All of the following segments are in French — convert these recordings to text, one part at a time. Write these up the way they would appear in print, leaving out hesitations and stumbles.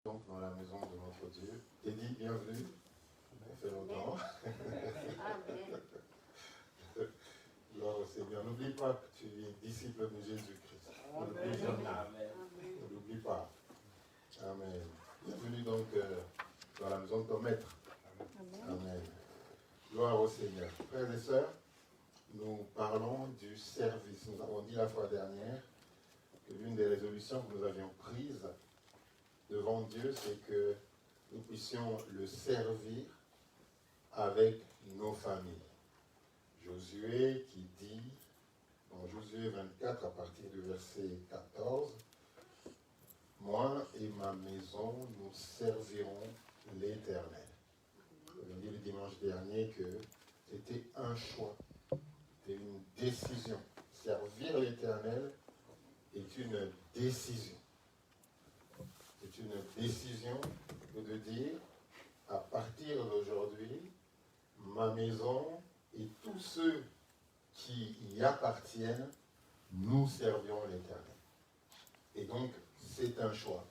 Donc dans la maison de notre Dieu. Teddy, bienvenue. Ça fait longtemps. Amen. Gloire au Seigneur. N'oublie pas que tu es disciple de Jésus-Christ. Amen. Ne l'oublie pas. Amen. Bienvenue donc dans la maison de ton maître. Amen. Gloire au Seigneur. Frères et sœurs, nous parlons du service. Nous avons dit la fois dernière que l'une des résolutions que nous avions prises devant Dieu, c'est que nous puissions le servir avec nos familles. Josué qui dit, dans Josué 24, à partir du verset 14, « Moi et ma maison, nous servirons l'Éternel. » Nous avons dit le dimanche dernier que c'était un choix, c'était une décision. Servir l'Éternel est une décision. C'est une décision de dire, à partir d'aujourd'hui, ma maison et tous ceux qui y appartiennent, nous servirons l'Éternel. Et donc, c'est un choix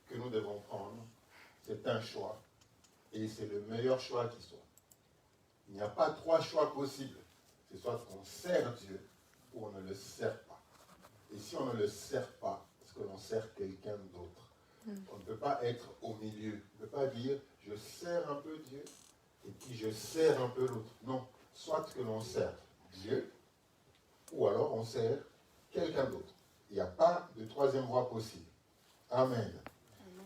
que nous devons prendre. C'est un choix. Et c'est le meilleur choix qui soit. Il n'y a pas trois choix possibles. C'est soit qu'on sert Dieu ou on ne le sert pas. Et si on ne le sert pas, est-ce que l'on sert quelqu'un d'autre? On ne peut pas être au milieu. On ne peut pas dire, je sers un peu Dieu et puis je sers un peu l'autre. Non. Soit que l'on sert Dieu ou alors on sert quelqu'un d'autre. Il n'y a pas de troisième voie possible. Amen.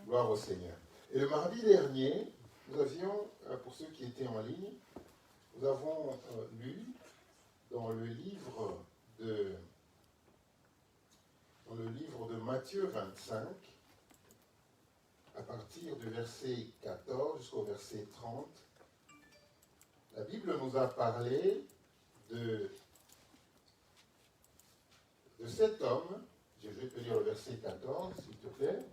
Gloire au Seigneur. Et le mardi dernier, nous avions, pour ceux qui étaient en ligne, nous avons lu dans le livre de Matthieu 25, à partir du verset 14 jusqu'au verset 30, la Bible nous a parlé de cet homme. Je vais te lire le verset 14, s'il te plaît.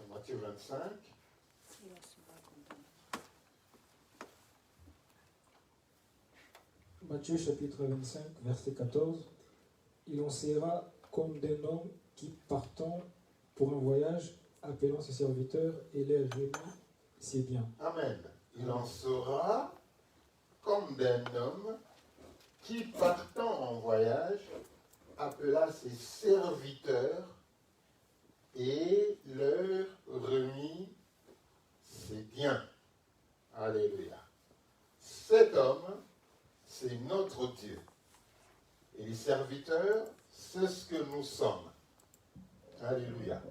Matthieu 25. Matthieu chapitre 25, verset 14. Il en sera comme d'un homme qui, partant pour un voyage, appelant ses serviteurs et les remit ses biens. Amen. Il en sera comme d'un homme qui, partant en voyage, appela ses serviteurs et leur remit ses biens. Alléluia. Cet homme, c'est notre Dieu. Et les serviteurs, c'est ce que nous sommes. Alléluia.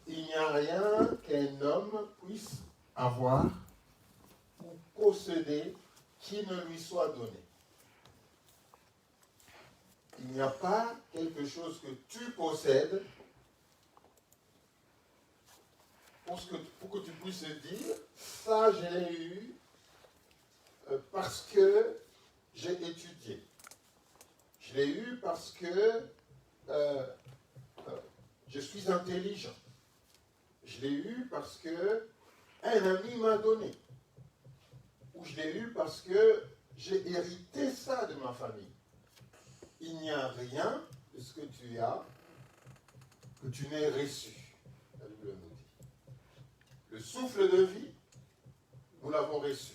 Il n'y a rien qu'un homme puisse avoir ou posséder qui ne lui soit donné. Il n'y a pas quelque chose que tu possèdes pour que tu puisses dire, ça je l'ai eu parce que j'ai étudié. Je l'ai eu parce que je suis intelligent. Je l'ai eu parce que un ami m'a donné. Ou je l'ai eu parce que j'ai hérité ça de ma famille. Il n'y a rien de ce que tu as que tu n'aies reçu. La Bible nous dit. Le souffle de vie, nous l'avons reçu.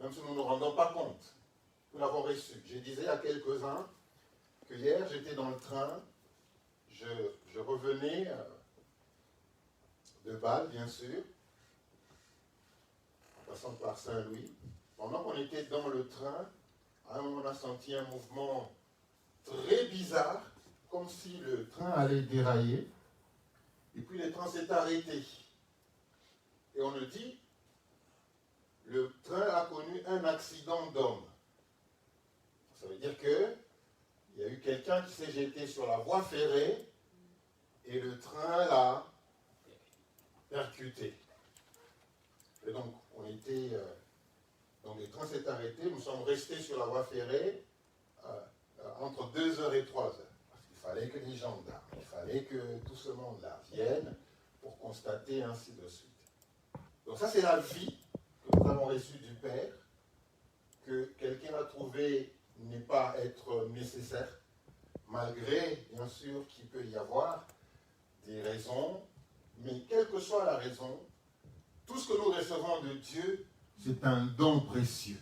Même si nous ne nous rendons pas compte. Nous l'avons reçu. Je disais à quelques-uns que hier, j'étais dans le train. Je revenais de Bâle, bien sûr, en passant par Saint-Louis. Pendant qu'on était dans le train, à un moment, on a senti un mouvement très bizarre, comme si le train allait dérailler. Et puis le train s'est arrêté. Et on nous dit, le train a connu un accident d'homme. Ça veut dire qu'il y a eu quelqu'un qui s'est jeté sur la voie ferrée et le train l'a percuté. Et donc, on était... donc, le train s'est arrêté. Nous sommes restés sur la voie ferrée entre 2h et 3h. Parce qu'il fallait que les gendarmes, il fallait que tout ce monde-là vienne pour constater ainsi de suite. Donc ça, c'est la vie que nous avons reçue du Père, que quelqu'un a trouvé n'est pas être nécessaire. malgré, bien sûr, qu'il peut y avoir des raisons, mais quelle que soit la raison, tout ce que nous recevons de Dieu, c'est un don précieux.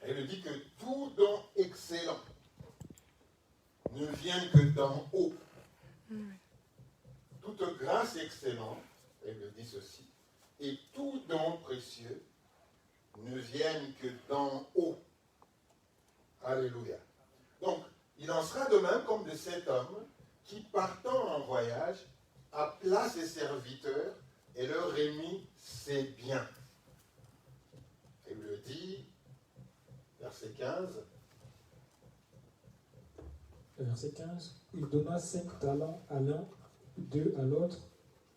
Et il dit que tout don excellent ne vient que d'en haut. Toute grâce excellente, elle le dit ceci, et tout don précieux ne viennent que d'en haut. Alléluia. Donc, il en sera de même comme de cet homme qui, partant en voyage, appela ses serviteurs et leur remit ses biens. Il le dit, verset 15. Verset 15. Il donna 5 talents à l'un, 2 à l'autre,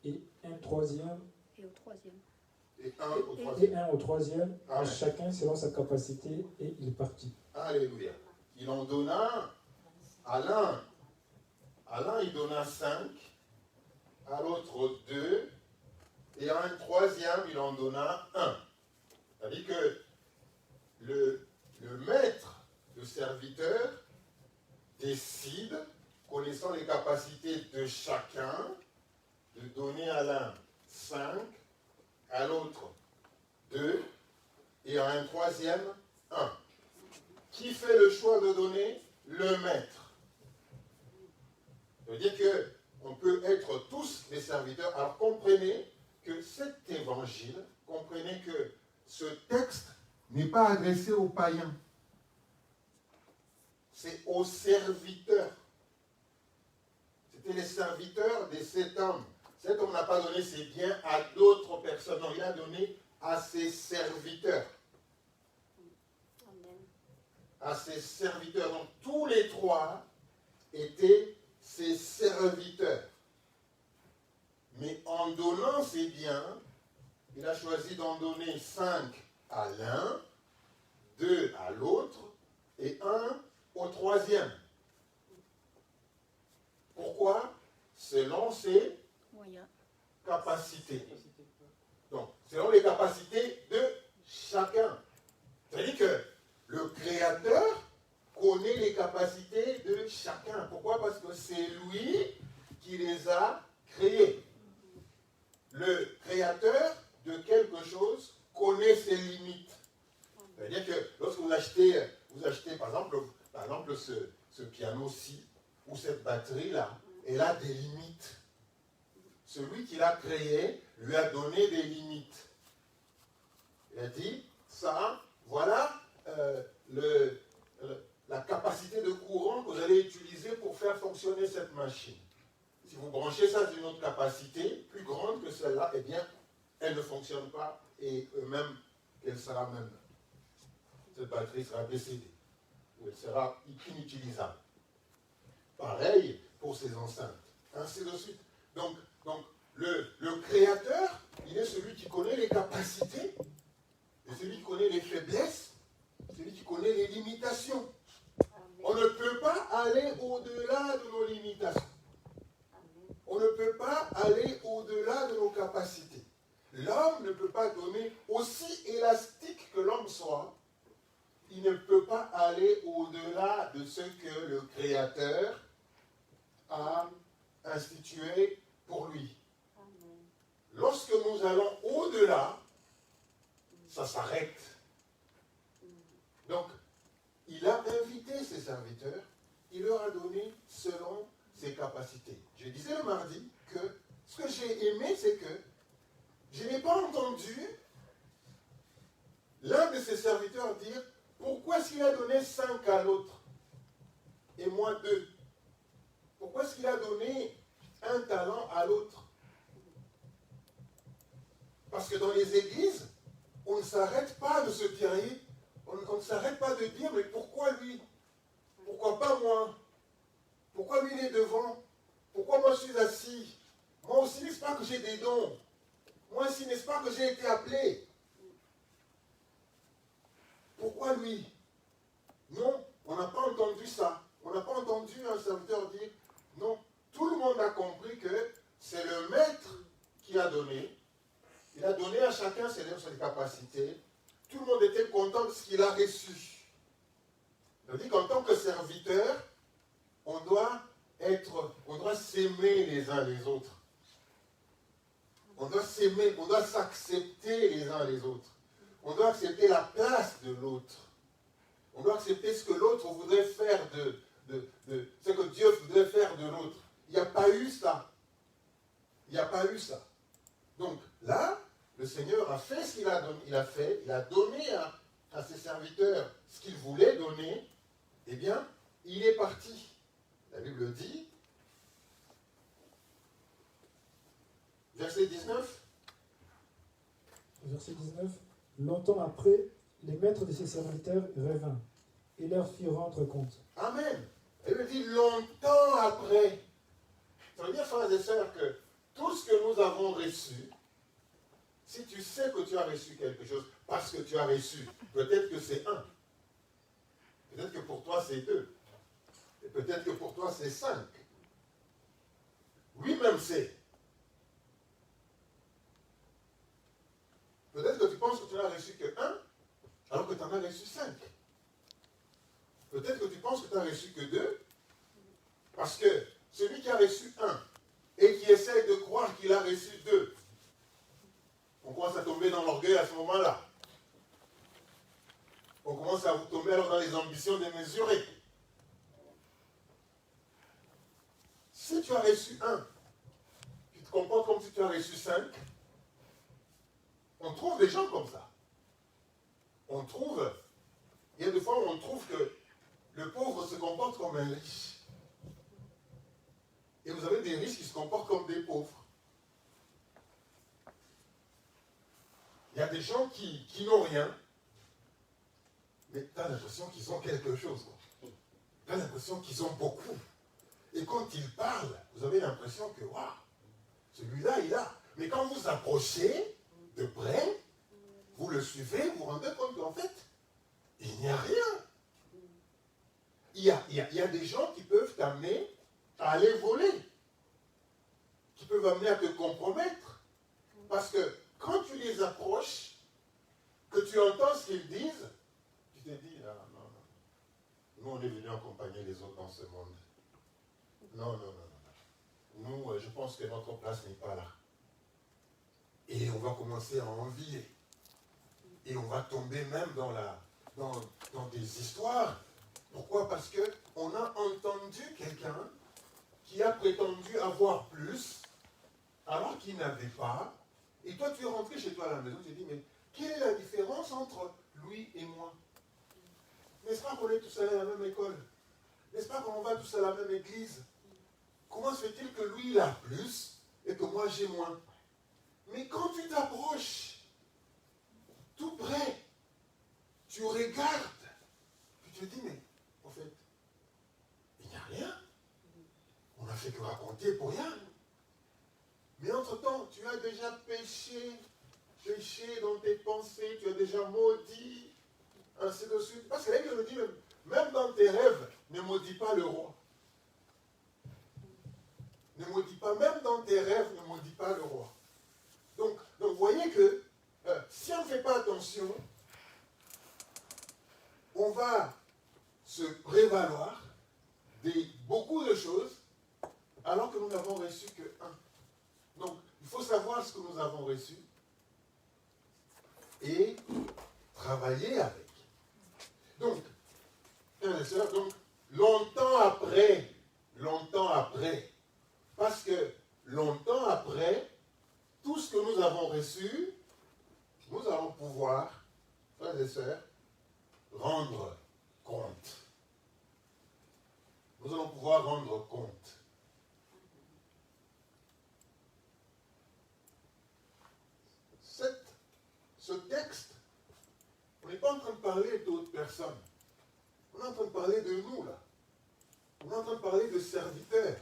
et un troisième, Et au troisième. Et un au troisième. à Amen. chacun selon sa capacité, et il partit. Alléluia. Il en donna à l'un. À l'un, il donna 5, à l'autre 2, et à un troisième, il en donna 1. C'est-à-dire que le maître, le serviteur, décide, connaissant les capacités de chacun, de donner à l'un 5, à l'autre 2, et à un troisième 1. Qui fait le choix de donner? Le maître. Ça veut dire qu'on peut être tous des serviteurs. Alors comprenez que cet évangile, comprenez que ce texte n'est pas adressé aux païens. C'est aux serviteurs. C'était les serviteurs de cet homme. Cet homme n'a pas donné ses biens à d'autres personnes. Non, il a donné à ses serviteurs. Amen. À ses serviteurs. Donc tous les trois étaient ses serviteurs. Mais en donnant ses biens, il a choisi d'en donner 5 à l'un, 2 à l'autre et 1 au troisième. Pourquoi? Selon ses Moyen. capacités. Donc, selon les capacités de chacun. C'est-à-dire que le Créateur connaît les capacités de chacun. Pourquoi? Parce que c'est lui qui les a créés. Le Créateur de quelque chose connaît ses limites. C'est-à-dire que lorsque vous achetez par exemple ce piano-ci, ou cette batterie-là, elle a des limites. Celui qui l'a créé lui a donné des limites. Il a dit, ça, voilà la capacité de courant que vous allez utiliser pour faire fonctionner cette machine. Si vous branchez ça sur une autre capacité, plus grande que celle-là, eh bien, elle ne fonctionne pas et même qu'elle sera même, cette batterie sera décédée, ou elle sera inutilisable. Pareil pour ces enceintes, ainsi de suite. Donc le Créateur, il est celui qui connaît les capacités, et celui qui connaît les faiblesses, celui qui connaît les limitations. On ne peut pas aller au-delà de nos limitations. On ne peut pas aller au-delà de nos capacités. L'homme ne peut pas donner, aussi élastique que l'homme soit, il ne peut pas aller au-delà de ce que le Créateur a institué pour lui. Lorsque nous allons au-delà, ça s'arrête. Donc, il a invité ses serviteurs, il leur a donné selon ses capacités. Je disais le mardi que ce que j'ai aimé, c'est que je n'ai pas entendu l'un de ses serviteurs dire pourquoi est-ce qu'il a donné 5 à l'autre et moi 2? Pourquoi est-ce qu'il a donné un talent à l'autre? Parce que dans les églises, on ne s'arrête pas de se tirer, on ne s'arrête pas de dire mais pourquoi lui? Pourquoi pas moi? Pourquoi lui il est devant? Pourquoi moi je suis assis? Moi aussi, n'est-ce pas que j'ai des dons? Moi aussi, n'est-ce pas que j'ai été appelé? Pourquoi lui? Non, on n'a pas entendu ça. On n'a pas entendu un serviteur dire non. Tout le monde a compris que c'est le maître qui a donné. Il a donné à chacun selon ses capacités. Tout le monde était content de ce qu'il a reçu. C'est-à-dire qu'en tant que serviteur, on doit s'aimer les uns les autres. On doit s'aimer, on doit s'accepter les uns les autres. On doit accepter la place de l'autre. On doit accepter ce que l'autre voudrait faire ce que Dieu voudrait faire de l'autre. Il n'y a pas eu ça. Il n'y a pas eu ça. Donc là, le Seigneur a fait ce qu'il a donné, il a donné à ses serviteurs ce qu'il voulait donner. Eh bien, il est parti. La Bible dit, verset 19. Verset 19. Longtemps après, les maîtres de ses serviteurs revinrent et leur firent rendre compte. Amen. Elle dit longtemps après. Ça veut dire, frères et sœurs, que tout ce que nous avons reçu, si tu sais que tu as reçu quelque chose, parce que tu as reçu, peut-être que c'est 1. Peut-être que pour toi c'est 2. Et peut-être que pour toi c'est 5. Lui-même sait. Peut-être que tu penses que tu n'as reçu que 1, alors que tu en as reçu 5. Peut-être que tu penses que tu n'as reçu que 2, parce que celui qui a reçu 1 et qui essaie de croire qu'il a reçu 2, on commence à tomber dans l'orgueil à ce moment-là. On commence à tomber alors dans les ambitions démesurées. Si tu as reçu 1, tu te comportes comme si tu as reçu 5, on trouve des gens comme ça. Il y a des fois où on trouve que le pauvre se comporte comme un riche. Et vous avez des riches qui se comportent comme des pauvres. Il y a des gens qui n'ont rien, mais tu as l'impression qu'ils ont quelque chose. Tu as l'impression qu'ils ont beaucoup. Et quand ils parlent, vous avez l'impression que, waouh, celui-là, il a. Mais quand vous approchez de près, vous le suivez, vous vous rendez compte qu'en fait, il n'y a rien. Il y a des gens qui peuvent t'amener à aller voler, qui peuvent amener à te compromettre. Parce que quand tu les approches, que tu entends ce qu'ils disent, tu te dis, ah, non, non. Nous, on est venus accompagner les autres dans ce monde. Non, non, non, non. Nous, je pense que notre place n'est pas là. Et on va commencer à envier. Et on va tomber même dans des histoires. Pourquoi? Parce qu'on a entendu quelqu'un qui a prétendu avoir plus, alors qu'il n'avait pas. Et toi, tu es rentré chez toi à la maison, tu te dis, mais quelle est la différence entre lui et moi? N'est-ce pas qu'on est tous allés à la même école? N'est-ce pas qu'on va tous à la même église? Comment se fait-il que lui, il a plus et que moi, j'ai moins? Mais quand tu t'approches, tout près, tu regardes, puis tu te dis, mais en fait, il n'y a rien. On n'a fait que raconter pour rien. Mais entre-temps, tu as déjà péché dans tes pensées, tu as déjà maudit, ainsi de suite. Parce que là, il me dit, même dans tes rêves, ne maudis pas le roi. Ne maudis pas, même dans tes rêves, ne maudis pas le roi. Donc vous voyez que si on ne fait pas attention, on va se prévaloir de beaucoup de choses alors que nous n'avons reçu que 1. Donc, il faut savoir ce que nous avons reçu et travailler avec. Donc, frères et sœurs, donc, longtemps après, parce que longtemps après, tout ce que nous avons reçu, nous allons pouvoir, frères et sœurs, rendre compte. Nous allons pouvoir rendre compte. Ce texte, on n'est pas en train de parler d'autres personnes. On est en train de parler de nous, là. On est en train de parler de serviteurs,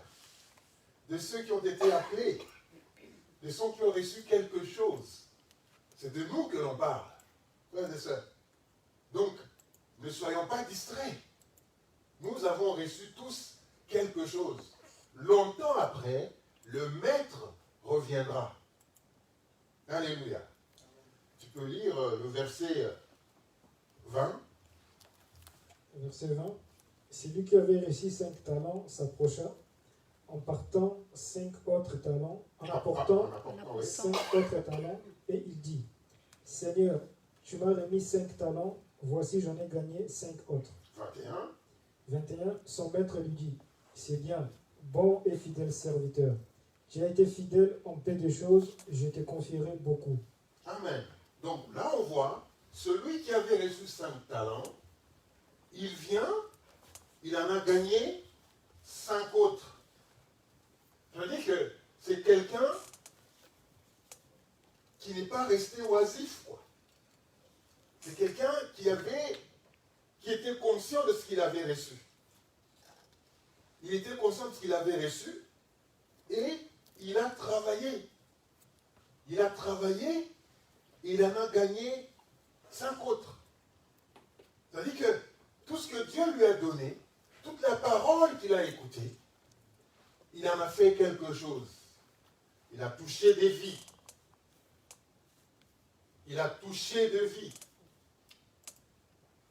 de ceux qui ont été appelés, de ceux qui ont reçu quelque chose. C'est de nous que l'on parle, frères et sœurs. Donc, ne soyons pas distraits. Nous avons reçu tous quelque chose. Longtemps après, le maître reviendra. Alléluia. Tu peux lire le verset 20. Verset 20. Celui qui avait reçu 5 talents s'approcha en partant 5 autres talents, en apportant oui. 5 autres talents, et il dit, Seigneur, tu m'as remis 5 talents, voici j'en ai gagné 5 autres. 21. 21, son maître lui dit, c'est bien, bon et fidèle serviteur. Tu as été fidèle en peu de choses, je te confierai beaucoup. Amen. Donc là, on voit, celui qui avait reçu 5 talents, il vient, il en a gagné 5 autres. Je veux dire que c'est quelqu'un qui n'est pas resté oisif, quoi. C'est quelqu'un qui était conscient de ce qu'il avait reçu. Il était conscient de ce qu'il avait reçu et il a travaillé. Il a travaillé et il en a gagné 5 autres. C'est-à-dire que tout ce que Dieu lui a donné, toute la parole qu'il a écoutée, il en a fait quelque chose. Il a touché des vies. Il a touché de vie.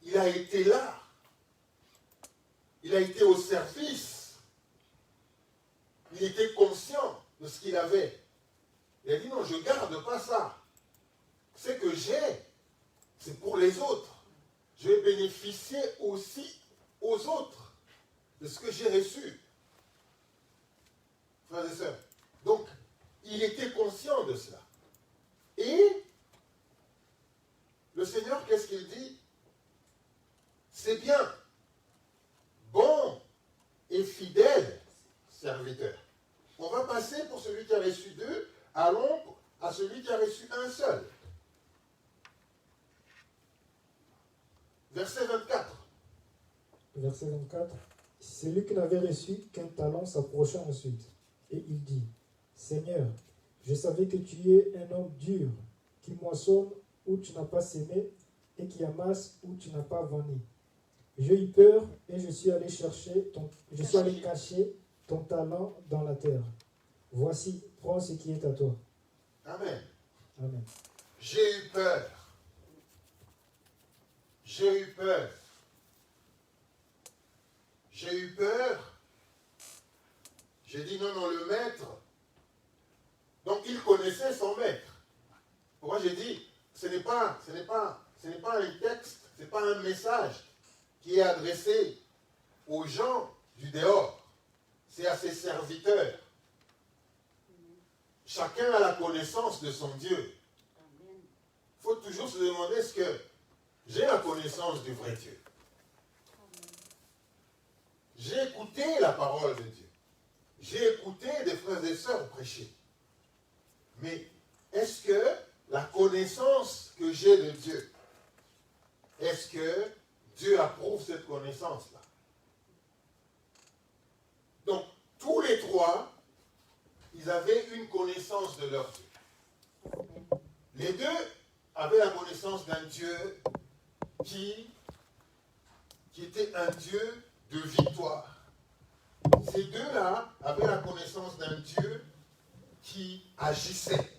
Il a été là. Il a été au service. Il était conscient de ce qu'il avait. Il a dit non, je ne garde pas ça. Ce que j'ai, c'est pour les autres. Je vais bénéficier aussi aux autres de ce que j'ai reçu. Frères et sœurs. Donc, il était conscient de cela. Et le Seigneur, qu'est-ce qu'il dit? C'est bien, bon et fidèle serviteur. On va passer pour celui qui a reçu 2, allons à celui qui a reçu un seul. Verset 24. Verset 24. Celui qui n'avait reçu qu'un talent s'approcha ensuite, et il dit, Seigneur, je savais que tu es un homme dur, qui moissonne où tu n'as pas sémé, et qui amasse où tu n'as pas vanné. J'ai eu peur, et je suis allé cacher ton talent dans la terre. Voici, prends ce qui est à toi. Amen. Amen. J'ai eu peur. J'ai eu peur. J'ai eu peur. J'ai dit non, le maître. Donc il connaissait son maître. Pourquoi j'ai dit, ce n'est pas un texte, ce n'est pas un message qui est adressé aux gens du dehors. C'est à ses serviteurs. Chacun a la connaissance de son Dieu. Il faut toujours se demander, est-ce que j'ai la connaissance du vrai Dieu? J'ai écouté la parole de Dieu. J'ai écouté des frères et sœurs prêcher. Mais est-ce que la connaissance que j'ai de Dieu, est-ce que Dieu approuve cette connaissance-là? Donc, tous les trois, ils avaient une connaissance de leur Dieu. Les deux avaient la connaissance d'un Dieu qui était un Dieu de victoire. Ces deux-là avaient la connaissance d'un Dieu qui agissait.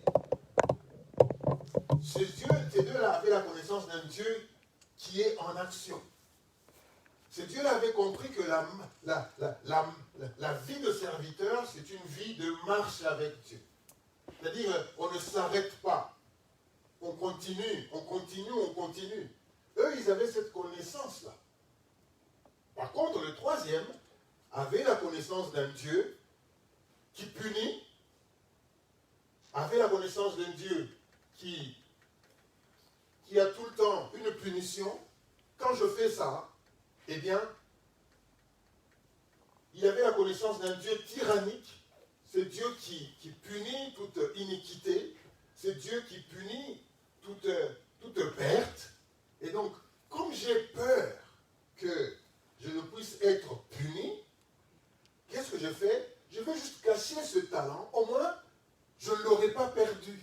Ces deux-là avaient la connaissance d'un Dieu qui est en action. Ces deux-là avaient compris que la vie de serviteur, c'est une vie de marche avec Dieu. C'est-à-dire, on ne s'arrête pas. On continue, on continue, on continue. Eux, ils avaient cette connaissance-là. Par contre, le troisième avait la connaissance d'un Dieu qui punit, avait la connaissance d'un Dieu qui a tout le temps une punition. Quand je fais ça, eh bien, il avait la connaissance d'un Dieu tyrannique. C'est Dieu qui punit toute iniquité. C'est Dieu qui punit toute perte. Et donc, comme j'ai peur que je ne puisse être puni, qu'est-ce que je fais? Je vais juste cacher ce talent. Au moins, je ne l'aurai pas perdu.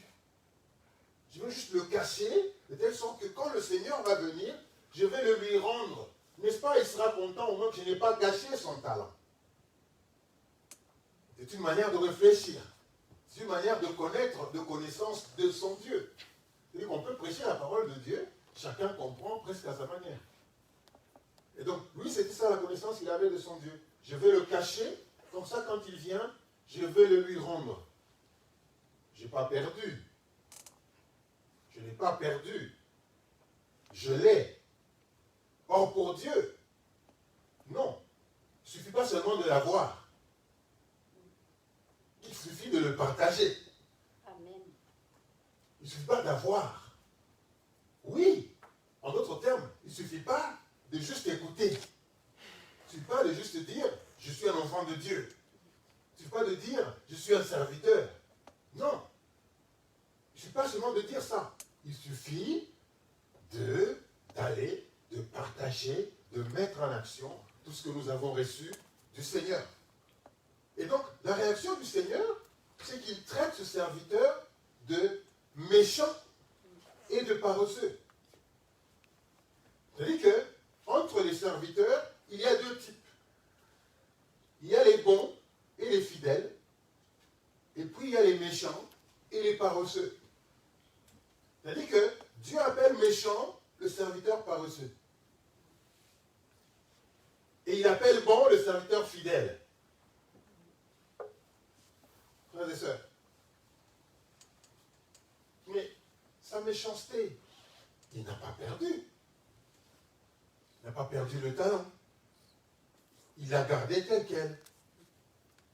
Je vais juste le cacher, de telle sorte que quand le Seigneur va venir, je vais le lui rendre. N'est-ce pas? Il sera content au moins que je n'ai pas gâché son talent. C'est une manière de réfléchir. C'est une manière de connaître, de connaissance de son Dieu. C'est-à-dire qu'on peut prêcher la parole de Dieu, chacun comprend presque à sa manière. Et donc, lui, c'était ça la connaissance qu'il avait de son Dieu. Je vais le cacher, comme ça, quand il vient, je vais le lui rendre. Je n'ai pas perdu. Je n'ai pas perdu. Je l'ai. Or, pour Dieu, non. Il ne suffit pas seulement de l'avoir. Il suffit de le partager. Amen. Il ne suffit pas d'avoir. Oui, en d'autres termes, il ne suffit pas de juste écouter. Il ne suffit pas de juste dire, je suis un enfant de Dieu. Il ne suffit pas de dire, je suis un serviteur. Non. Il ne suffit pas seulement de dire ça. Il suffit d'aller, de partager, de mettre en action tout ce que nous avons reçu du Seigneur. Et donc, la réaction du Seigneur, c'est qu'il traite ce serviteur de méchant et de paresseux. C'est-à-dire que, entre les serviteurs, il y a deux types. Il y a les bons et les fidèles, et puis il y a les méchants et les paresseux. C'est-à-dire que Dieu appelle méchant le serviteur paresseux. Et il appelle bon le serviteur fidèle. Frères et sœurs. Mais sa méchanceté, il n'a pas perdu. Il n'a pas perdu le talent. Il l'a gardé tel quel.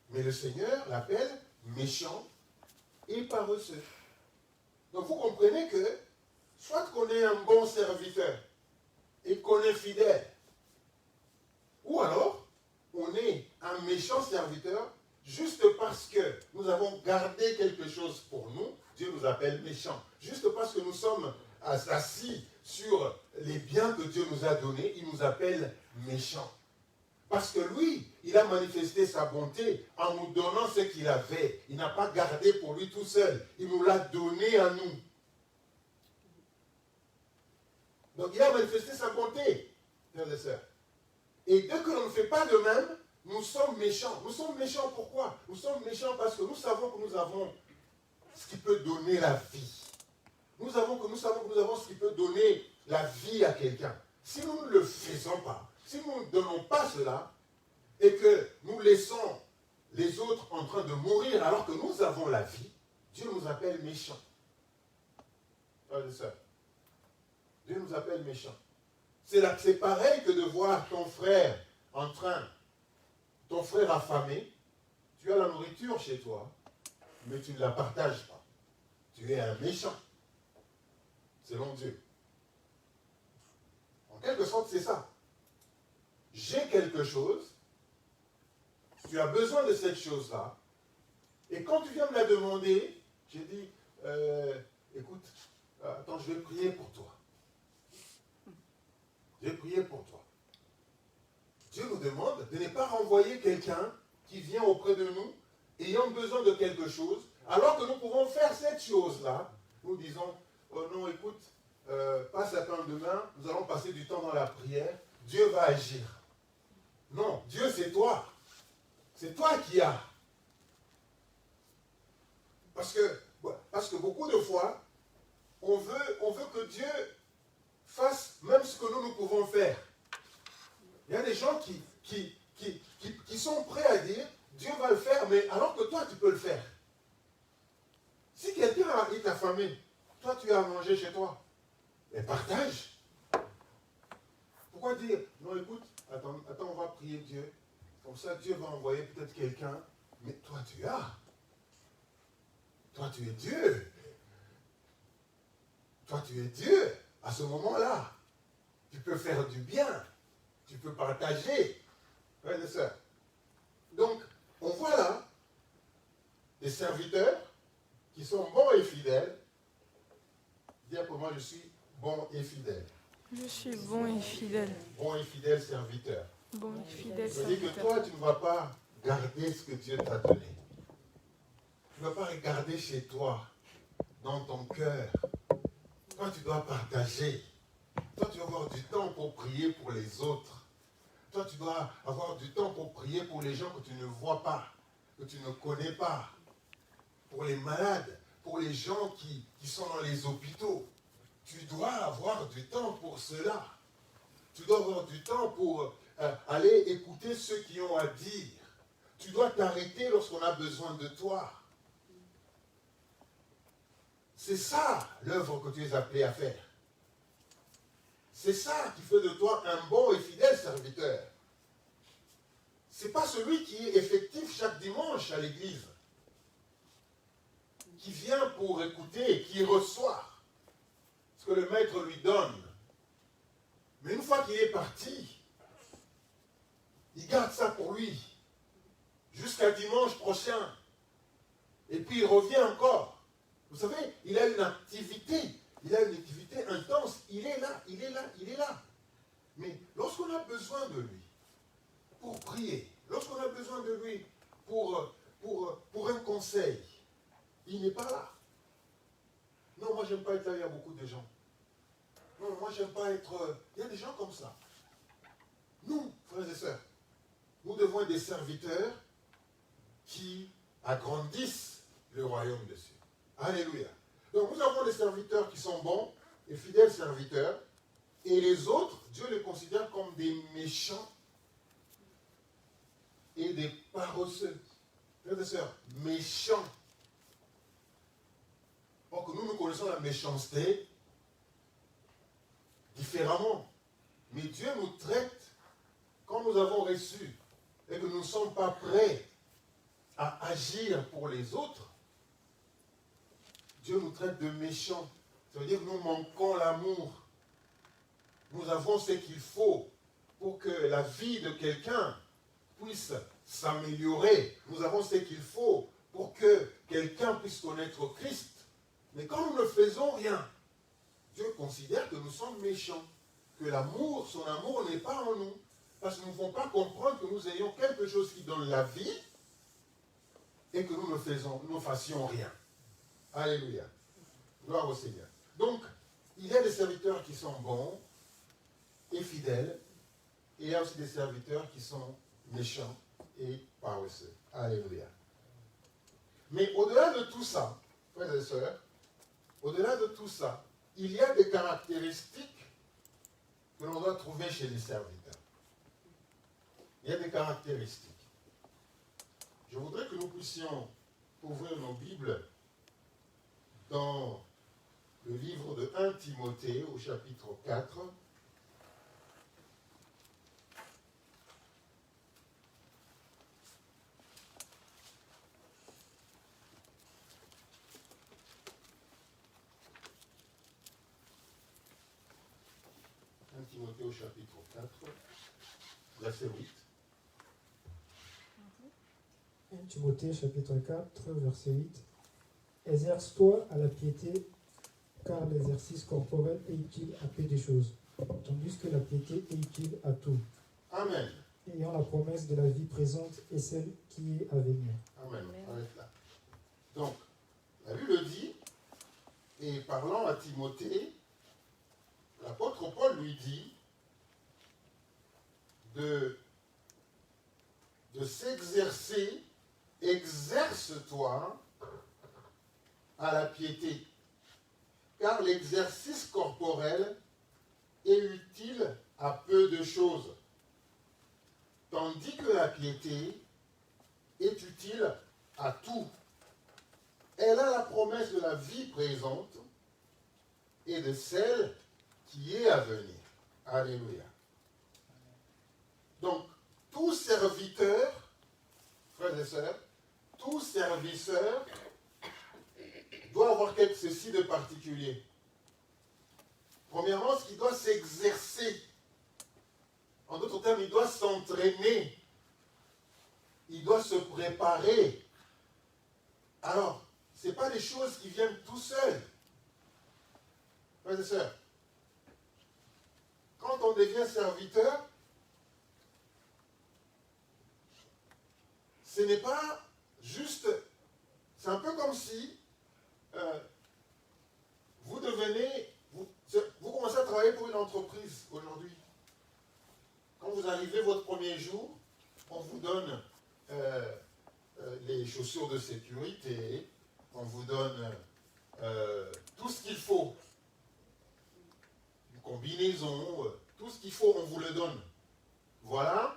Mais le Seigneur l'appelle méchant et paresseux. Donc vous comprenez que, soit qu'on est un bon serviteur et qu'on est fidèle, ou alors on est un méchant serviteur juste parce que nous avons gardé quelque chose pour nous, Dieu nous appelle méchants. Juste parce que nous sommes assis sur les biens que Dieu nous a donnés, il nous appelle méchants. Parce que lui, il a manifesté sa bonté en nous donnant ce qu'il avait. Il n'a pas gardé pour lui tout seul. Il nous l'a donné à nous. Donc il a manifesté sa bonté, frères et sœurs. Et dès que l'on ne fait pas de même, nous sommes méchants. Nous sommes méchants pourquoi? Nous sommes méchants parce que nous savons que nous avons ce qui peut donner la vie. Nous savons que nous avons ce qui peut donner la vie à quelqu'un. Si nous ne le faisons pas, si nous ne donnons pas cela, et que nous laissons les autres en train de mourir alors que nous avons la vie, Dieu nous appelle méchants. Frères et sœurs, Dieu nous appelle méchants. C'est pareil que de voir ton frère ton frère affamé, tu as la nourriture chez toi, mais tu ne la partages pas. Tu es un méchant, selon Dieu. En quelque sorte, c'est ça. J'ai quelque chose, tu as besoin de cette chose-là, et quand tu viens me la demander, j'ai dit, écoute, attends, je vais prier pour toi. Je vais prier pour toi. Dieu nous demande de ne pas renvoyer quelqu'un qui vient auprès de nous, ayant besoin de quelque chose, alors que nous pouvons faire cette chose-là. Nous disons, oh non, écoute, passe après-demain, nous allons passer du temps dans la prière, Dieu va agir. Non, Dieu c'est toi. C'est toi qui as. Parce que beaucoup de fois, on veut que Dieu fasse même ce que nous pouvons faire. Il y a des gens qui sont prêts à dire, Dieu va le faire, mais alors que toi, tu peux le faire. Si quelqu'un est affamé, toi, tu as à manger chez toi, mais partage. Pourquoi dire, non, écoute, attends, on va prier Dieu. Comme ça, Dieu va envoyer peut-être quelqu'un, mais toi, tu as. Toi, tu es Dieu. Toi, tu es Dieu. À ce moment-là, tu peux faire du bien. Tu peux partager. Frères et sœurs. Donc, on voit là des serviteurs qui sont bons et fidèles. Dire pour moi, je suis bon et fidèle. Je suis bon et fidèle. Bon et fidèle serviteur. Bon et fidèle C'est-à-dire que serviteur. toi, tu ne vas pas garder ce que Dieu t'a donné. Tu ne vas pas regarder chez toi, dans ton cœur. Toi, tu dois partager. Toi, tu dois avoir du temps pour prier pour les autres. Toi, tu dois avoir du temps pour prier pour les gens que tu ne vois pas, que tu ne connais pas. Pour les malades, pour les gens qui sont dans les hôpitaux. Tu dois avoir du temps pour cela. Tu dois avoir du temps pour aller écouter ceux qui ont à dire. Tu dois t'arrêter lorsqu'on a besoin de toi. C'est ça l'œuvre que tu es appelé à faire. C'est ça qui fait de toi un bon et fidèle serviteur. Ce n'est pas celui qui est effectif chaque dimanche à l'église, qui vient pour écouter, qui reçoit ce que le maître lui donne. Mais une fois qu'il est parti, il garde ça pour lui, jusqu'à dimanche prochain. Et puis il revient encore. Vous savez, il a une activité intense. Il est là, il est là, il est là. Mais lorsqu'on a besoin de lui, pour prier, lorsqu'on a besoin de lui pour un conseil, il n'est pas là. Non, moi j'aime pas être là, il y a beaucoup de gens. Non, moi j'aime pas être... Il y a des gens comme ça. Nous, frères et sœurs, nous devons être des serviteurs qui agrandissent le royaume des cieux. Alléluia. Donc nous avons des serviteurs qui sont bons et fidèles serviteurs, et les autres, Dieu les considère comme des méchants et des paresseux. Frères et sœurs, méchants. Or que nous connaissons la méchanceté différemment. Mais Dieu nous traite quand nous avons reçu et que nous ne sommes pas prêts à agir pour les autres. Dieu nous traite de méchants. Ça veut dire que nous manquons l'amour. Nous avons ce qu'il faut pour que la vie de quelqu'un puisse s'améliorer. Nous avons ce qu'il faut pour que quelqu'un puisse connaître Christ. Mais quand nous ne faisons rien, Dieu considère que nous sommes méchants. Que l'amour, son amour n'est pas en nous. Parce que nous ne pouvons pas comprendre que nous ayons quelque chose qui donne la vie et que nous ne fassions rien. Alléluia. Gloire au Seigneur. Donc, il y a des serviteurs qui sont bons et fidèles, et il y a aussi des serviteurs qui sont méchants et paresseux. Alléluia. Mais au-delà de tout ça, frères et sœurs, au-delà de tout ça, il y a des caractéristiques que l'on doit trouver chez les serviteurs. Il y a des caractéristiques. Je voudrais que nous puissions ouvrir nos Bibles dans le livre de 1 Timothée au chapitre 4. Timothée au chapitre 4, verset 8. 1 Timothée chapitre 4, verset 8. Exerce-toi à la piété, car l'exercice corporel est utile à peu de choses, tandis que la piété est utile à tout, Amen. ayant la promesse de la vie présente et celle qui est à venir. Amen. Arrête là. Donc, la Bible le dit, et parlant à Timothée, l'apôtre Paul lui dit de s'exercer, exerce-toi à la piété, car l'exercice corporel est utile à peu de choses, tandis que la piété est utile à tout. Elle a la promesse de la vie présente et de celle qui est à venir. Alléluia. Donc, tout serviteur, frères et sœurs, tout servisseur doit avoir quelque ceci de particulier. Premièrement, ce qui doit s'exercer. En d'autres termes, il doit s'entraîner. Il doit se préparer. Alors, ce n'est pas des choses qui viennent tout seuls. Frères et sœurs, quand on devient serviteur, ce n'est pas juste... C'est un peu comme si vous commencez à travailler pour une entreprise aujourd'hui. Quand vous arrivez votre premier jour, on vous donne les chaussures de sécurité, on vous donne tout ce qu'il faut. Une combinaison, tout ce qu'il faut, on vous le donne. Voilà,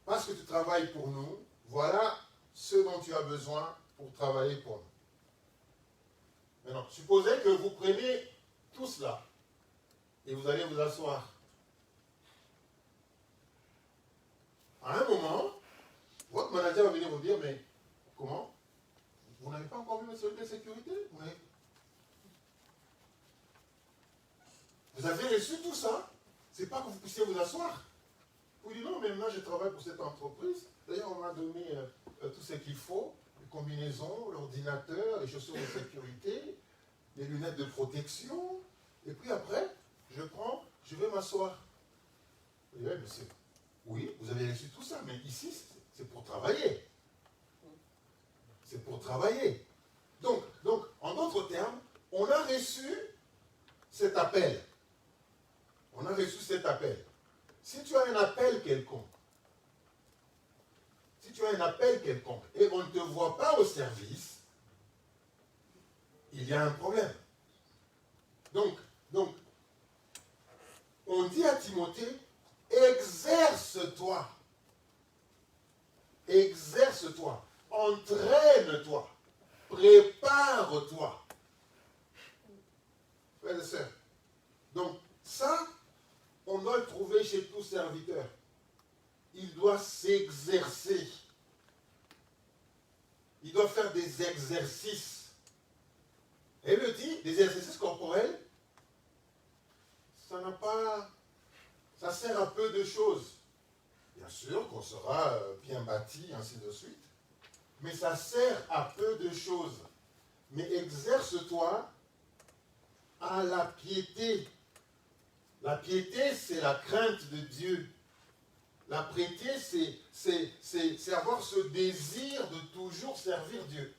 parce que tu travailles pour nous, voilà ce dont tu as besoin pour travailler pour nous. Maintenant, supposez que vous preniez tout cela et vous allez vous asseoir. À un moment, votre manager va venir vous dire, mais comment? Vous n'avez pas encore vu votre solde de sécurité? Vous avez reçu tout ça? C'est pas que vous puissiez vous asseoir. Vous dites non, mais moi je travaille pour cette entreprise. D'ailleurs, on m'a donné tout ce qu'il faut, les combinaisons, l'ordinateur, les chaussures de sécurité, les lunettes de protection. Et puis après, je vais m'asseoir. Vous dites, mais oui, vous avez reçu tout ça, mais ici, c'est pour travailler. C'est pour travailler. Donc, en d'autres termes, on a reçu cet appel. On a reçu cet appel. Si tu as un appel quelconque, et on ne te voit pas au service, il y a un problème. Donc, on dit à Timothée, exerce-toi, entraîne-toi, prépare-toi. Frères et sœurs, donc ça, on doit le trouver chez tout serviteur. Il doit s'exercer. Il doit faire des exercices. Et il le dit, des exercices corporels, ça sert à peu de choses. Bien sûr qu'on sera bien bâti, ainsi de suite. Mais ça sert à peu de choses. Mais exerce-toi à la piété. La piété, c'est la crainte de Dieu. La piété, c'est avoir ce désir de toujours servir Dieu.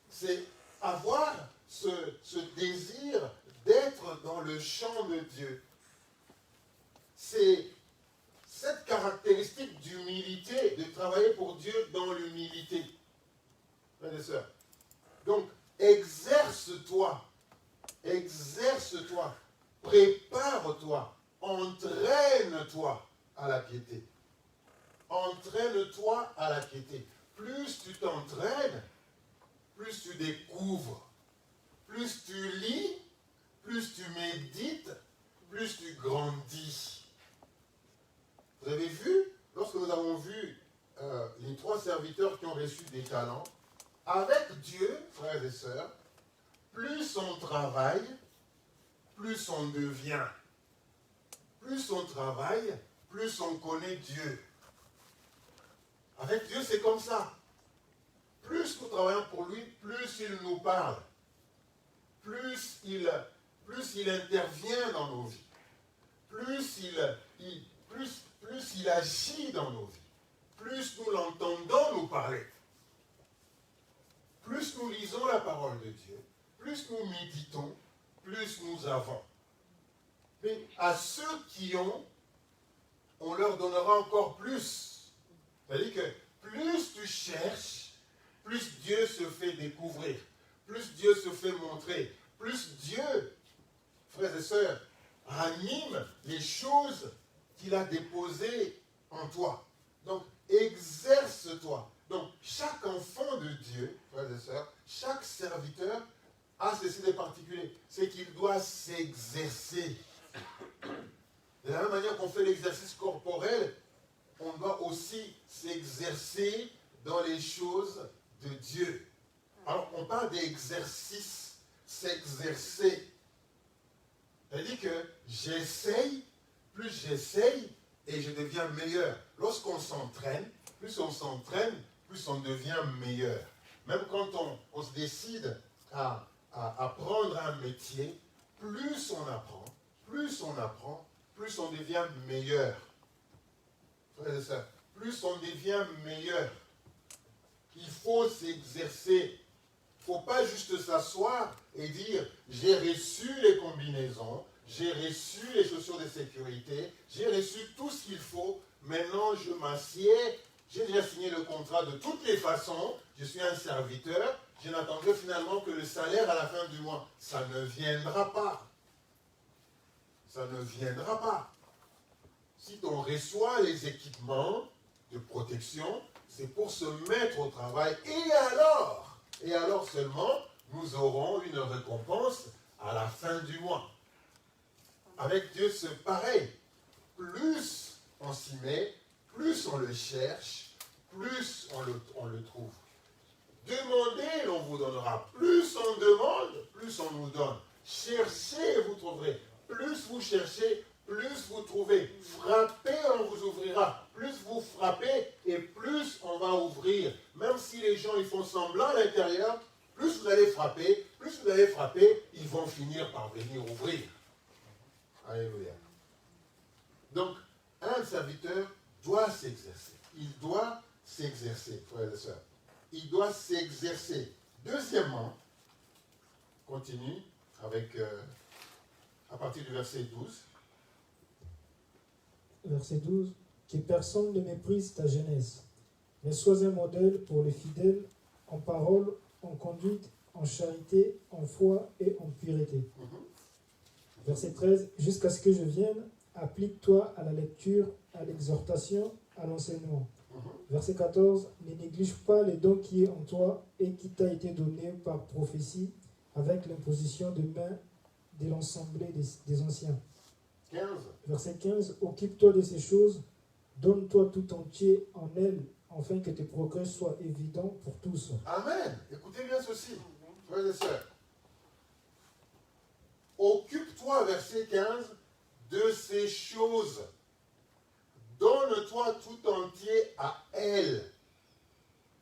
C'est avoir ce désir d'être dans le champ de Dieu. C'est cette caractéristique d'humilité, de travailler pour Dieu dans l'humilité. Frères et sœurs. Donc, exerce-toi, prépare-toi, entraîne-toi à la piété. Entraîne-toi à la piété. Plus tu t'entraînes, plus tu découvres, plus tu lis, plus tu médites, plus tu grandis. Vous avez vu, lorsque nous avons vu les 3 serviteurs qui ont reçu des talents, avec Dieu, frères et sœurs, plus on travaille, plus on devient. Plus on travaille, plus on connaît Dieu. Avec Dieu, c'est comme ça. Plus nous travaillons pour lui, plus il nous parle. Plus il intervient dans nos vies. Plus il agit dans nos vies. Plus nous l'entendons nous parler. Plus nous lisons la parole de Dieu, plus nous méditons, plus nous avons. Mais à ceux qui ont, on leur donnera encore plus. C'est-à-dire que plus tu cherches, plus Dieu se fait découvrir, plus Dieu se fait montrer, plus Dieu, frères et sœurs, ranime les choses qu'il a déposées en toi. Donc, exerce-toi. Donc, chaque enfant de Dieu, frères et sœurs, chaque serviteur a ceci de particulier, c'est qu'il doit s'exercer. De la même manière qu'on fait l'exercice corporel, on doit aussi s'exercer dans les choses de Dieu. Alors, on parle d'exercice, s'exercer. C'est-à-dire que j'essaye, plus j'essaye, et je deviens meilleur. Lorsqu'on s'entraîne, plus on devient meilleur. Même quand on se décide à apprendre un métier, plus on apprend, plus on devient meilleur. Frères et sœurs, plus on devient meilleur. Il faut s'exercer. Il ne faut pas juste s'asseoir et dire « j'ai reçu les combinaisons, j'ai reçu les chaussures de sécurité, j'ai reçu tout ce qu'il faut, maintenant je m'assieds, j'ai déjà signé le contrat de toutes les façons, je suis un serviteur, je n'attendrai finalement que le salaire à la fin du mois. » Ça ne viendra pas. ça ne viendra pas. Si on reçoit les équipements de protection, c'est pour se mettre au travail. Et alors seulement, nous aurons une récompense à la fin du mois. Avec Dieu, c'est pareil. Plus on s'y met, plus on le cherche, plus on le trouve. Demandez, l'on vous donnera. Plus on demande, plus on nous donne. Cherchez, vous trouverez. Plus vous cherchez, plus vous trouvez. Frappez, on vous ouvrira. Plus vous frappez et plus on va ouvrir. Même si les gens ils font semblant à l'intérieur, plus vous allez frapper, ils vont finir par venir ouvrir. Alléluia. Donc, un serviteur doit s'exercer. Il doit s'exercer, frères et sœurs. Il doit s'exercer. Deuxièmement, continue avec, à partir du verset 12. Verset 12. Que personne ne méprise ta jeunesse, mais sois un modèle pour les fidèles en parole, en conduite, en charité, en foi et en pureté. Verset 13. Jusqu'à ce que je vienne, applique-toi à la lecture, à l'exhortation, à l'enseignement. Verset 14. Ne néglige pas les dons qui est en toi et qui t'a été donné par prophétie avec l'imposition de main de l'ensemble des anciens. 15. Verset 15. Occupe-toi de ces choses, donne-toi tout entier en elles, afin que tes progrès soient évidents pour tous. Amen. Écoutez bien ceci, frères et sœurs. Occupe-toi, verset 15, de ces choses. Donne-toi tout entier à elles,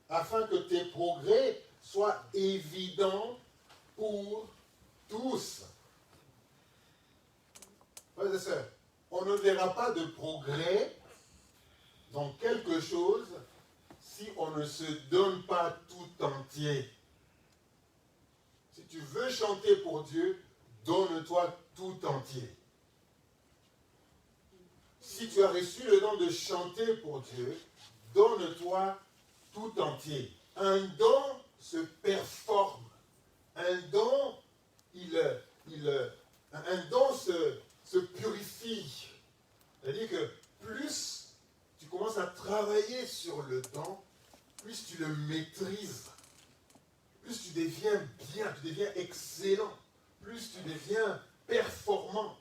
afin que tes progrès soient évidents pour tous. Frères et sœurs, on ne verra pas de progrès dans quelque chose si on ne se donne pas tout entier. Si tu veux chanter pour Dieu, donne-toi tout entier. Si tu as reçu le don de chanter pour Dieu, donne-toi tout entier. Un don se performe. Un don, un don se purifie. C'est-à-dire que plus tu commences à travailler sur le don, plus tu le maîtrises, plus tu deviens bien, tu deviens excellent, plus tu deviens performant.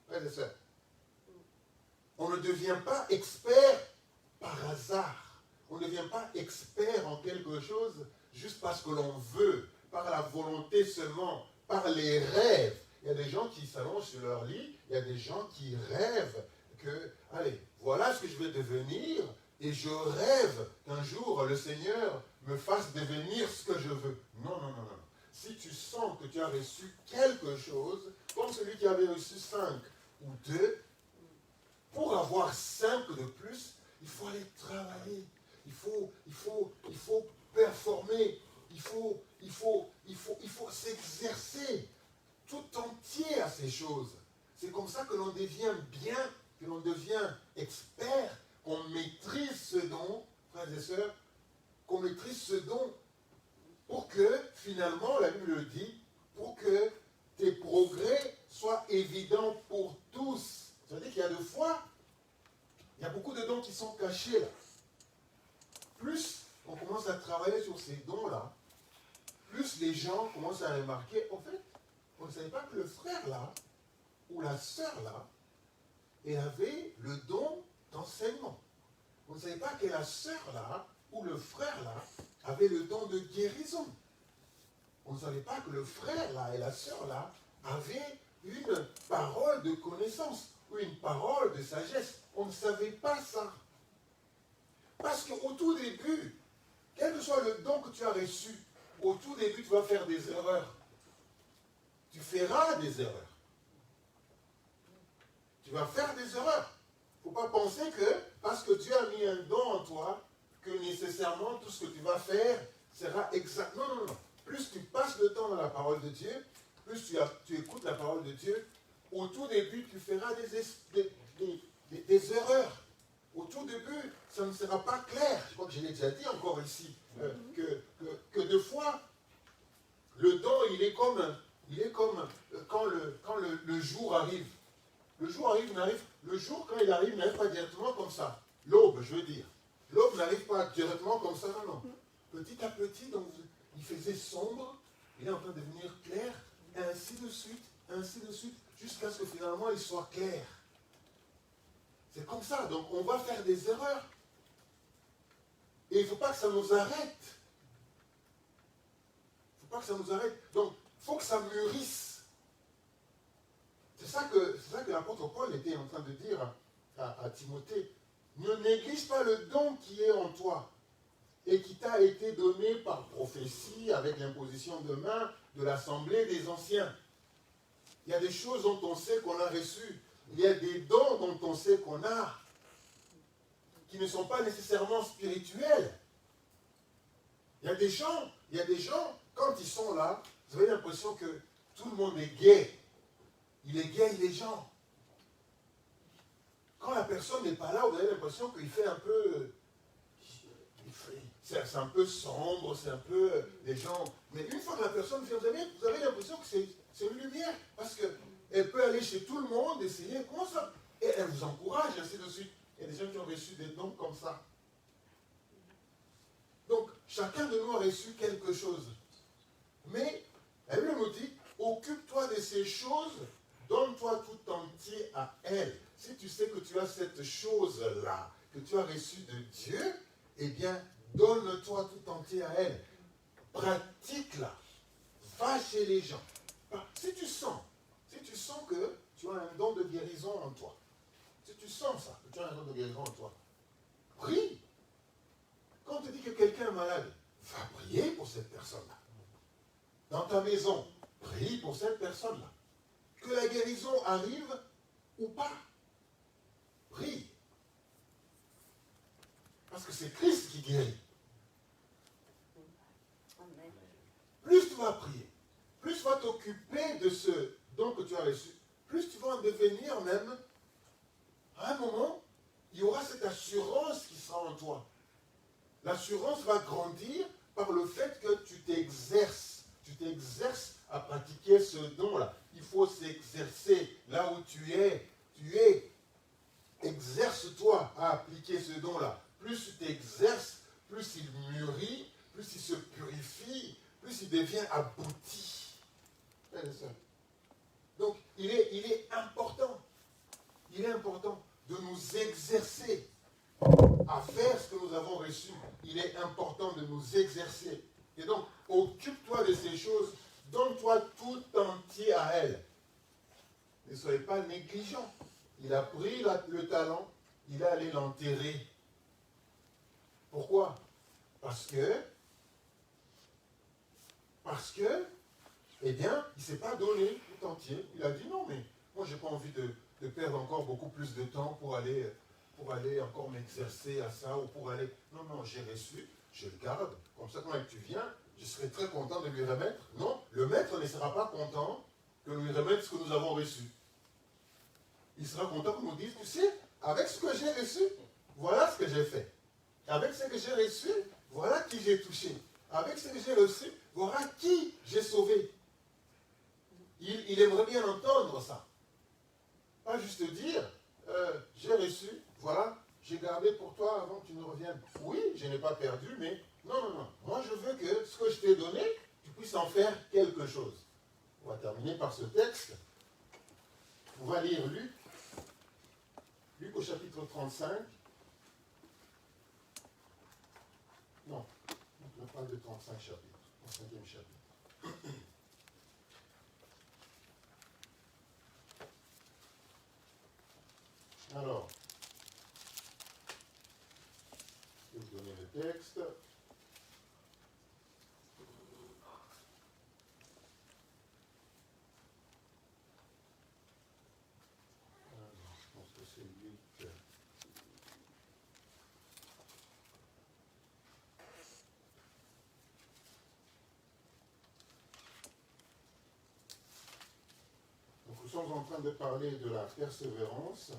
Frères et sœurs, on ne devient pas expert par hasard. On ne devient pas expert en quelque chose juste parce que l'on veut, par la volonté seulement, par les rêves. Il y a des gens qui s'allongent sur leur lit, il y a des gens qui rêvent que, allez, voilà ce que je vais devenir, et je rêve qu'un jour le Seigneur me fasse devenir ce que je veux. Non, non, non, non. Si tu sens que tu as reçu quelque chose, comme celui qui avait reçu 5 ou 2, pour avoir 5 de plus, il faut aller travailler. Il faut performer. Il faut s'exercer tout entier à ces choses. C'est comme ça que l'on devient bien, que l'on devient expert, qu'on maîtrise ce don, frères et sœurs, qu'on maîtrise ce don pour que, finalement, la Bible le dit, pour que tes progrès soient évidents pour tous. C'est-à-dire qu'il y a des fois, il y a beaucoup de dons qui sont cachés là. Plus on commence à travailler sur ces dons-là, plus les gens commencent à remarquer, en fait, on ne savait pas que le frère là, ou la sœur là, elle avait le don d'enseignement. On ne savait pas que la sœur là, ou le frère là, avait le don de guérison. On ne savait pas que le frère là et la sœur là avaient une parole de connaissance, ou une parole de sagesse. On ne savait pas ça. Parce qu'au tout début, quel que soit le don que tu as reçu, au tout début, tu vas faire des erreurs. Tu feras des erreurs. Tu vas faire des erreurs. Il ne faut pas penser que, parce que Dieu a mis un don en toi, que nécessairement tout ce que tu vas faire sera exact. Non, non, non. Plus tu passes le temps dans la parole de Dieu, plus tu écoutes la parole de Dieu, au tout début, tu feras des erreurs. Au tout début, ça ne sera pas clair. Je crois que je l'ai déjà dit encore ici, que deux fois, le don, il est comme quand le jour arrive. Le jour le jour quand il arrive n'arrive pas directement comme ça. L'aube, je veux dire. L'aube n'arrive pas directement comme ça, non. Petit à petit, donc, il faisait sombre, il est en train de devenir clair, ainsi de suite, jusqu'à ce que finalement il soit clair. C'est comme ça, donc on va faire des erreurs. Et il ne faut pas que ça nous arrête. Il ne faut pas que ça nous arrête. Donc, il faut que ça mûrisse. C'est ça que l'apôtre Paul était en train de dire à Timothée. Ne néglige pas le don qui est en toi et qui t'a été donné par prophétie avec l'imposition de main de l'assemblée des anciens. Il y a des choses dont on sait qu'on a reçues. Il y a des dons dont on sait qu'on a qui ne sont pas nécessairement spirituels. Il y a des gens, quand ils sont là, vous avez l'impression que tout le monde est gai. Il est gai, les gens. Quand la personne n'est pas là, vous avez l'impression qu'il fait un peu... C'est un peu sombre, c'est un peu... Les gens... Mais une fois que la personne vient, vous avez l'impression que c'est une lumière. Parce qu'elle peut aller chez tout le monde, essayer, comment ça? Et elle vous encourage, ainsi de suite. Il y a des gens qui ont reçu des dons comme ça. Donc, chacun de nous a reçu quelque chose. Mais, la Bible nous dit, occupe-toi de ces choses, donne-toi tout entier à elle. Si tu sais que tu as cette chose-là, que tu as reçue de Dieu, eh bien, donne-toi tout entier à elle. Pratique-la. Va chez les gens. Si tu sens que tu as un don de guérison en toi, si tu sens ça, que tu as un don de guérison en toi, prie. Quand on te dit que quelqu'un est malade, va prier pour cette personne-là. Dans ta maison, prie pour cette personne-là. Que la guérison arrive ou pas, prie. Parce que c'est Christ qui guérit. Amen. Plus tu vas prier, plus tu vas t'occuper de ce don que tu as reçu, plus tu vas en devenir même, à un moment, il y aura cette assurance qui sera en toi. L'assurance va grandir par le fait que tu t'exerces. Tu t'exerces à pratiquer ce don-là. Il faut s'exercer là où tu es. Exerce-toi à appliquer ce don-là. Plus tu t'exerces, plus il mûrit, plus il se purifie, plus il devient abouti. Donc, il est important de nous exercer à faire ce que nous avons reçu. Il est important de nous exercer. Et donc, occupe-toi de ces choses, donne-toi tout entier à elles. Ne soyez pas négligents. Il a pris le talent, il est allé l'enterrer. Pourquoi? Parce que, eh bien, il ne s'est pas donné tout entier. Il a dit non, mais moi, je n'ai pas envie de perdre encore beaucoup plus de temps pour aller encore m'exercer à ça, ou pour aller... Non, j'ai reçu, je le garde. Comme ça, quand tu viens, je serai très content de lui remettre. Non, le maître ne sera pas content que nous lui remettre ce que nous avons reçu. Il sera content qu'on nous dise, tu sais, avec ce que j'ai reçu, voilà ce que j'ai fait. Avec ce que j'ai reçu, voilà qui j'ai touché. Avec ce que j'ai reçu, voilà qui j'ai sauvé. Il aimerait bien entendre ça. Pas juste dire, j'ai reçu, voilà, j'ai gardé pour toi avant que tu ne reviennes. Oui, je n'ai pas perdu, mais non. Moi, je veux que ce que je t'ai donné, tu puisses en faire quelque chose. On va terminer par ce texte. On va lire Luc. Luc au chapitre 35. Non, on ne parle de 35 chapitres, 35e chapitre. Alors, je vais vous donner le texte. Alors, je pense que c'est Luc. Donc, nous sommes en train de parler de la persévérance.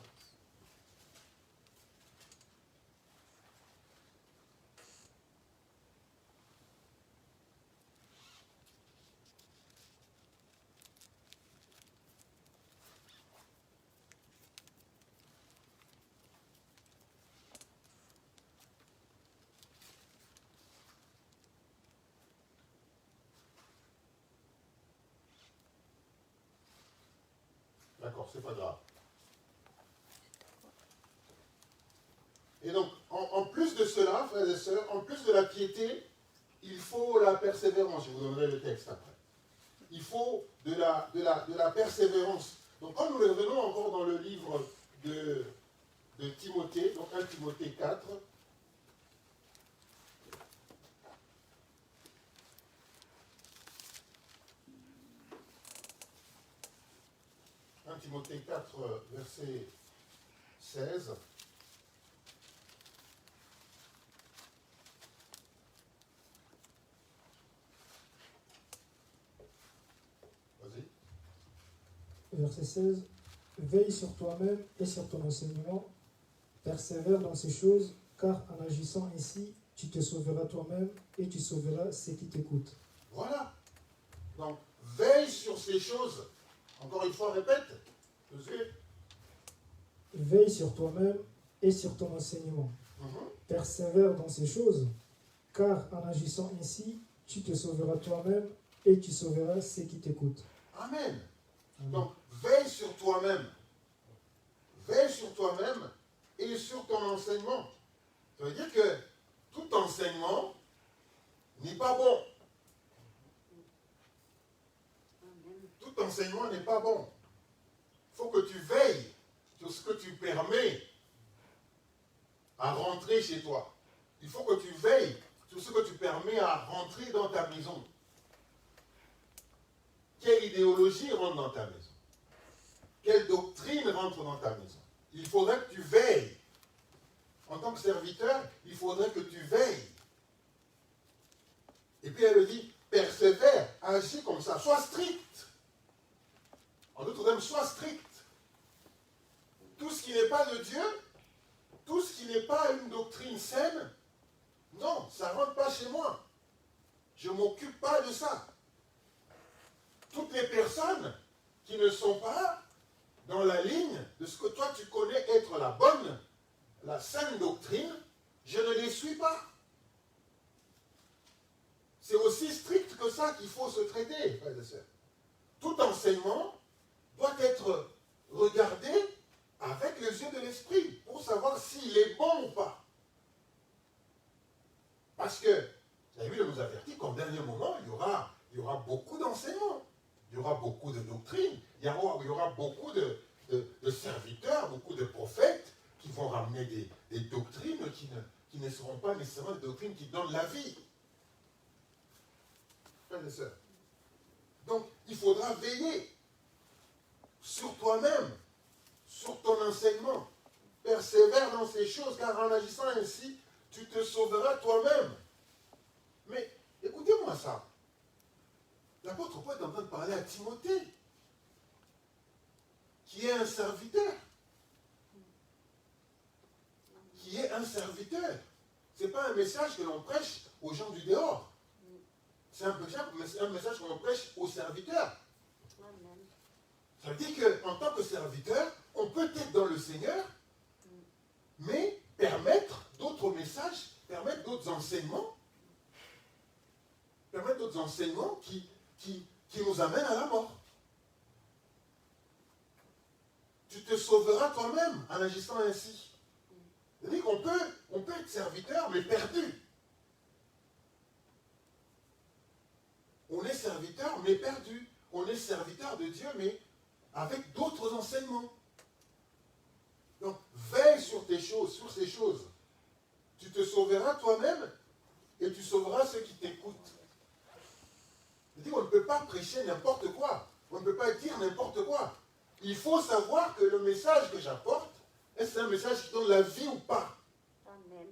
c'est pas grave. Et donc, en plus de cela, frères et sœurs, en plus de la piété, il faut la persévérance. Je vous donnerai le texte après. Il faut de la persévérance. Donc, quand nous revenons encore dans le livre de Timothée, donc 1 Timothée 4, Timothée 4, verset 16. Vas-y. Verset 16. Veille sur toi-même et sur ton enseignement, persévère dans ces choses, car en agissant ainsi, tu te sauveras toi-même et tu sauveras ceux qui t'écoutent. Voilà. Donc, veille sur ces choses. Encore une fois, répète. Tout de suite. Veille sur toi-même et sur ton enseignement. Persévère dans ces choses, car en agissant ainsi, tu te sauveras toi-même et tu sauveras ceux qui t'écoutent. Amen. Amen. Donc, veille sur toi-même. Veille sur toi-même et sur ton enseignement. Ça veut dire que tout enseignement n'est pas bon. Tout enseignement n'est pas bon. Il faut que tu veilles sur ce que tu permets à rentrer chez toi. Il faut que tu veilles sur ce que tu permets à rentrer dans ta maison. Quelle idéologie rentre dans ta maison? Quelle doctrine rentre dans ta maison? Il faudrait que tu veilles. En tant que serviteur, il faudrait que tu veilles. Et puis elle dit, persévère, agis comme ça, sois strict. En d'autres termes, sois strict. Tout ce qui n'est pas de Dieu, tout ce qui n'est pas une doctrine saine, non, ça ne rentre pas chez moi. Je ne m'occupe pas de ça. Toutes les personnes qui ne sont pas dans la ligne de ce que toi tu connais être la bonne, la saine doctrine, je ne les suis pas. C'est aussi strict que ça qu'il faut se traiter, frères et sœurs. Tout enseignement doit être regardé avec les yeux de l'esprit pour savoir s'il est bon ou pas. Parce que la Bible nous avertit qu'en dernier moment, il y aura beaucoup d'enseignements, il y aura beaucoup de doctrines, il y aura beaucoup de serviteurs, beaucoup de prophètes qui vont ramener des doctrines qui ne seront pas nécessairement des doctrines qui donnent la vie. Frères et sœurs. Donc, il faudra veiller sur toi-même, sur ton enseignement. Persévère dans ces choses, car en agissant ainsi, tu te sauveras toi-même. Mais, écoutez-moi ça. L'apôtre Paul est en train de parler à Timothée, qui est un serviteur. Qui est un serviteur. Ce n'est pas un message que l'on prêche aux gens du dehors. C'est un message que l'on prêche aux serviteurs. Ça veut dire qu'en tant que serviteur, on peut être dans le Seigneur, mais permettre d'autres messages, permettre d'autres enseignements qui nous amènent à la mort. Tu te sauveras toi-même en agissant ainsi. C'est-à-dire qu'on peut être serviteur, mais perdu. On est serviteur, mais perdu. On est serviteur de Dieu, mais avec d'autres enseignements. Donc, veille sur tes choses, sur ces choses. Tu te sauveras toi-même et tu sauveras ceux qui t'écoutent. C'est-à-dire qu'on ne peut pas prêcher n'importe quoi. On ne peut pas dire n'importe quoi. Il faut savoir que le message que j'apporte, est-ce un message qui donne la vie ou pas? Amen.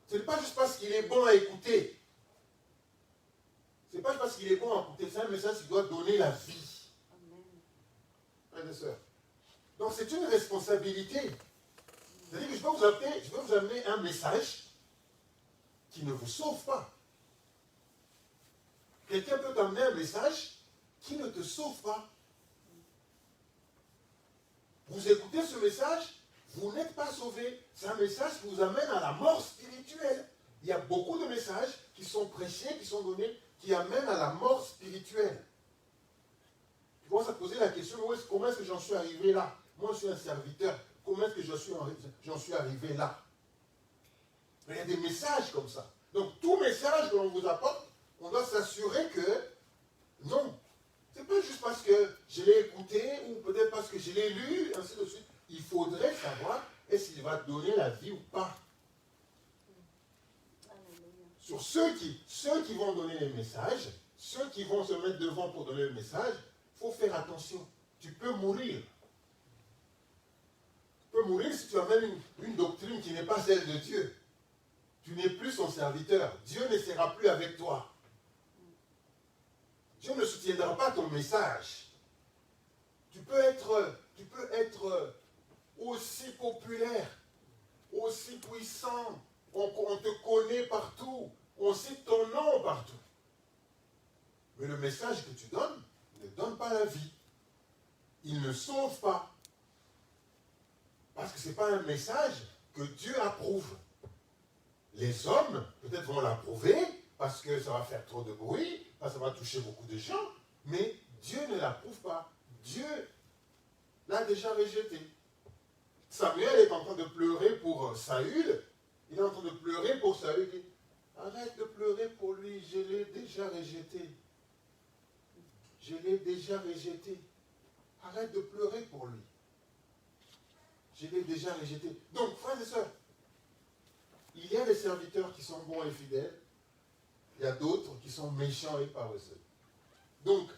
Ce n'est pas juste parce qu'il est bon à écouter. Ce n'est pas juste parce qu'il est bon à écouter. C'est un message qui doit donner la vie. Amen. Frères et sœurs. Donc c'est une responsabilité. C'est-à-dire que je vais vous amener un message qui ne vous sauve pas. Quelqu'un peut t'amener un message qui ne te sauve pas. Vous écoutez ce message, vous n'êtes pas sauvé. C'est un message qui vous amène à la mort spirituelle. Il y a beaucoup de messages qui sont prêchés, qui sont donnés, qui amènent à la mort spirituelle. Tu commences à te poser la question, comment est-ce que j'en suis arrivé là? Moi, je suis un serviteur. Comment est-ce que j'en suis arrivé là? Il y a des messages comme ça. Donc, tout message que l'on vous apporte, on doit s'assurer que, non, c'est pas juste parce que je l'ai écouté ou peut-être parce que je l'ai lu, ainsi de suite. Il faudrait savoir est-ce qu'il va donner la vie ou pas. Sur ceux qui vont donner les messages, ceux qui vont se mettre devant pour donner le message, il faut faire attention. Tu peux mourir. Tu peux mourir si tu amènes une doctrine qui n'est pas celle de Dieu. Tu n'es plus son serviteur. Dieu ne sera plus avec toi. Dieu ne soutiendra pas ton message. Tu peux être aussi populaire, aussi puissant. On te connaît partout. On cite ton nom partout. Mais le message que tu donnes ne donne pas la vie. Il ne sauve pas. Parce que ce n'est pas un message que Dieu approuve. Les hommes, peut-être vont l'approuver, parce que ça va faire trop de bruit, parce que ça va toucher beaucoup de gens, mais Dieu ne l'approuve pas. Dieu l'a déjà rejeté. Samuel est en train de pleurer pour Saül. Il est en train de pleurer pour Saül. Il dit, arrête de pleurer pour lui, je l'ai déjà rejeté. Je l'ai déjà rejeté. Arrête de pleurer pour lui. Je l'ai déjà rejeté. Donc, frères et sœurs, il y a des serviteurs qui sont bons et fidèles. Il y a d'autres qui sont méchants et paresseux. Donc,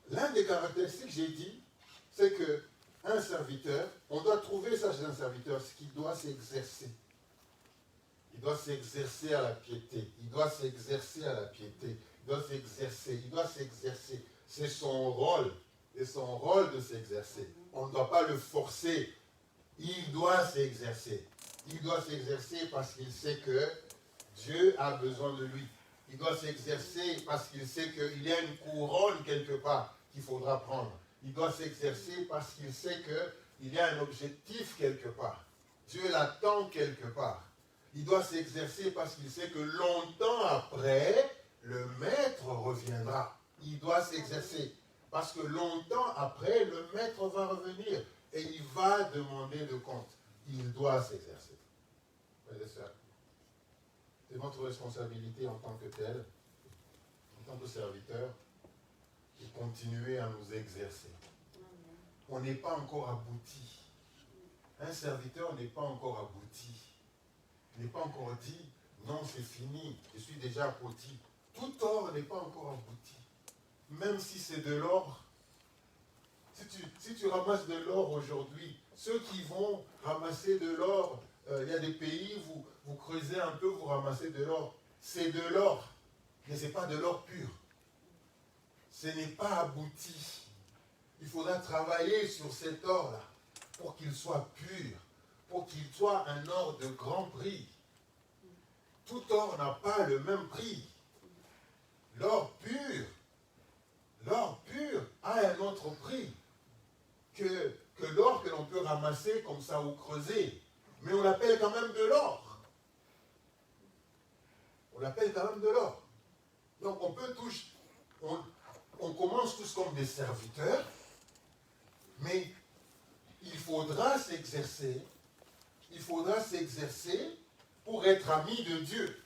l'un des caractéristiques, j'ai dit, c'est qu'un serviteur, on doit trouver ça chez un serviteur, ce qu'il doit s'exercer. Il doit s'exercer à la piété. Il doit s'exercer à la piété. Il doit s'exercer. Il doit s'exercer. C'est son rôle. C'est son rôle de s'exercer. On ne doit pas le forcer. Il doit s'exercer. Il doit s'exercer parce qu'il sait que Dieu a besoin de lui. Il doit s'exercer parce qu'il sait qu'il y a une couronne quelque part qu'il faudra prendre. Il doit s'exercer parce qu'il sait qu'il y a un objectif quelque part. Dieu l'attend quelque part. Il doit s'exercer parce qu'il sait que longtemps après, le maître reviendra. Il doit s'exercer parce que longtemps après, le maître va revenir et il va demander de compte. Il doit s'exercer. Frères et sœurs, c'est notre responsabilité en tant que tel, en tant que serviteur, de continuer à nous exercer. On n'est pas encore abouti. Un serviteur n'est pas encore abouti. Il n'est pas encore dit, non, c'est fini, je suis déjà abouti. Tout or n'est pas encore abouti. Même si c'est de l'or. Si tu ramasses de l'or aujourd'hui, ceux qui vont ramasser de l'or, il y a des pays, vous creusez un peu, vous ramassez de l'or. C'est de l'or, mais ce n'est pas de l'or pur. Ce n'est pas abouti. Il faudra travailler sur cet or-là pour qu'il soit pur, pour qu'il soit un or de grand prix. Tout or n'a pas le même prix. L'or pur a un autre prix que l'or que l'on peut ramasser comme ça ou creuser. Mais on l'appelle quand même de l'or. On l'appelle quand même de l'or. Donc on peut tous, on commence tous comme des serviteurs, mais il faudra s'exercer. Il faudra s'exercer pour être ami de Dieu.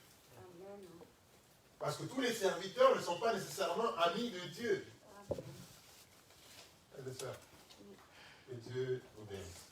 Parce que tous les serviteurs ne sont pas nécessairement amis de Dieu. Frères et sœurs, que Dieu nous bénisse.